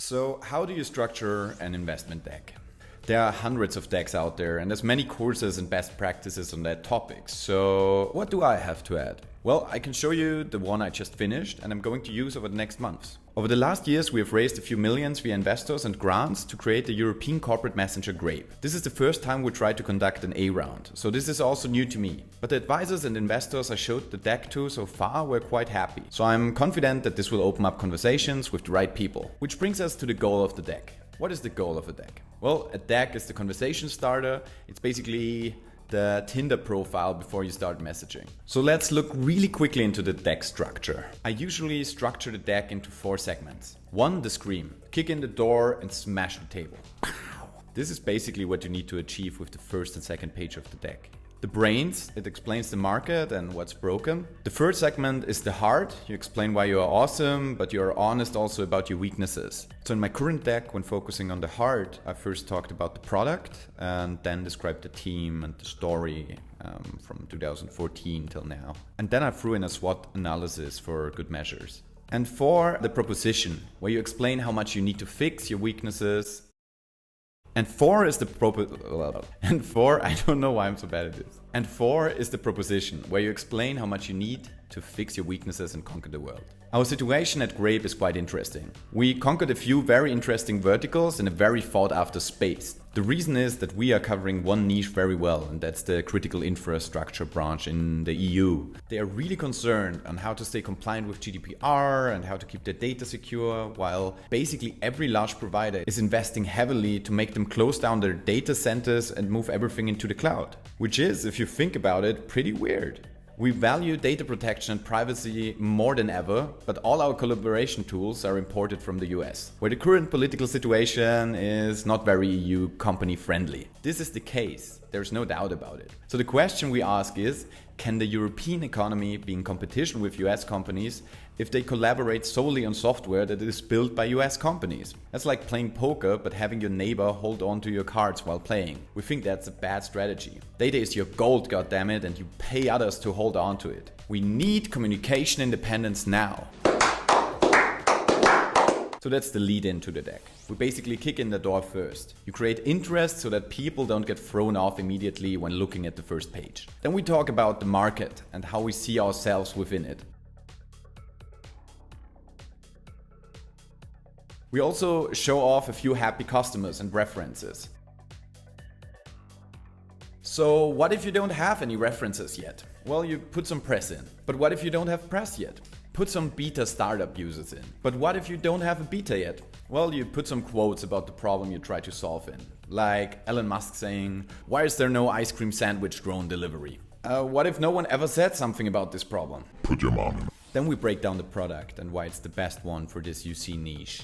So how do you structure an investment deck? There are hundreds of decks out there and there's many courses and best practices on that topic. So what do I have to add? Well, I can show you the one I just finished and I'm going to use over the next months. Over the last years, we have raised a few millions via investors and grants to create the European corporate messenger Grape. This is the first time we tried to conduct an A round, so this is also new to me. But the advisors and investors I showed the deck to so far were quite happy. So I'm confident that this will open up conversations with the right people. Which brings us to the goal of the deck. What is the goal of a deck? Well, a deck is the conversation starter. It's basically the Tinder profile before you start messaging. So let's look really quickly into the deck structure. I usually structure the deck into 4 segments. 1, the scream. Kick in the door and smash the table. This is basically what you need to achieve with the first and second page of the deck. The brains, it explains the market and what's broken. The third segment is the heart. You explain why you are awesome, but you're honest also about your weaknesses. So in my current deck, when focusing on the heart, I first talked about the product and then described the team and the story from 2014 till now. And then I threw in a SWOT analysis for good measures. And 4, the proposition, where you explain how much you need to fix your weaknesses. And 4 is the I don't know why I'm so bad at this. And 4 is the proposition, where you explain how much you need to fix your weaknesses and conquer the world. Our situation at Grape is quite interesting. We conquered a few very interesting verticals in a very thought after space. The reason is that we are covering one niche very well, and that's the critical infrastructure branch in the EU. They are really concerned on how to stay compliant with GDPR and how to keep their data secure, while basically every large provider is investing heavily to make them close down their data centers and move everything into the cloud. Which is, if you think about it, pretty weird. We value data protection and privacy more than ever, but all our collaboration tools are imported from the US, where the current political situation is not very EU company friendly. This is the case, there's no doubt about it. So the question we ask is, can the European economy be in competition with US companies if they collaborate solely on software that is built by US companies? That's like playing poker but having your neighbor hold on to your cards while playing. We think that's a bad strategy. Data is your gold, goddammit, and you pay others to hold on to it. We need communication independence now. So that's the lead into the deck. We basically kick in the door first. You create interest so that people don't get thrown off immediately when looking at the first page. Then we talk about the market and how we see ourselves within it. We also show off a few happy customers and references. So what if you don't have any references yet? Well, you put some press in. But what if you don't have press yet? Put some beta startup users in. But what if you don't have a beta yet? Well, you put some quotes about the problem you try to solve in. Like Elon Musk saying, "Why is there no ice cream sandwich drone delivery?" What if no one ever said something about this problem? Put your mom in. Then we break down the product and why it's the best one for this UC niche.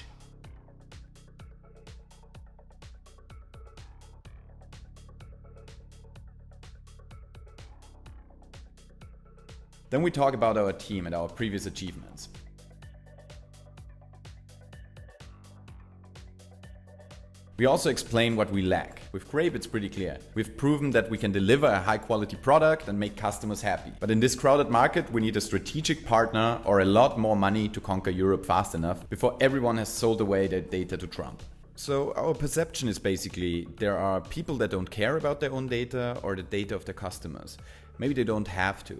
Then we talk about our team and our previous achievements. We also explain what we lack. With Grape, it's pretty clear. We've proven that we can deliver a high quality product and make customers happy. But in this crowded market, we need a strategic partner or a lot more money to conquer Europe fast enough before everyone has sold away their data to Trump. So our perception is basically there are people that don't care about their own data or the data of their customers. Maybe they don't have to.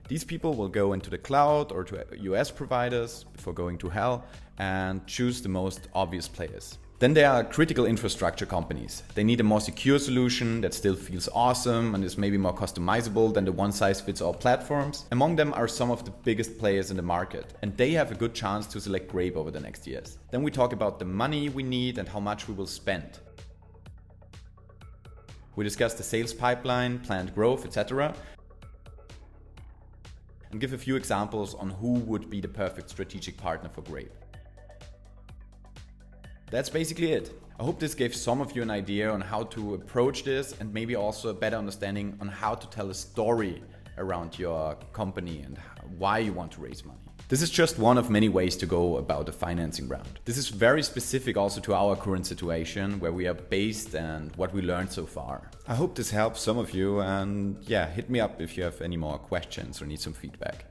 These people will go into the cloud or to US providers before going to hell and choose the most obvious players. Then there are critical infrastructure companies. They need a more secure solution that still feels awesome and is maybe more customizable than the one-size-fits-all platforms. Among them are some of the biggest players in the market, and they have a good chance to select Grape over the next years. Then we talk about the money we need and how much we will spend. We discuss the sales pipeline, planned growth, etc. and give a few examples on who would be the perfect strategic partner for Grape. That's basically it. I hope this gave some of you an idea on how to approach this and maybe also a better understanding on how to tell a story around your company and why you want to raise money. This is just one of many ways to go about a financing round. This is very specific also to our current situation, where we are based and what we learned so far. I hope this helps some of you, and yeah, hit me up if you have any more questions or need some feedback.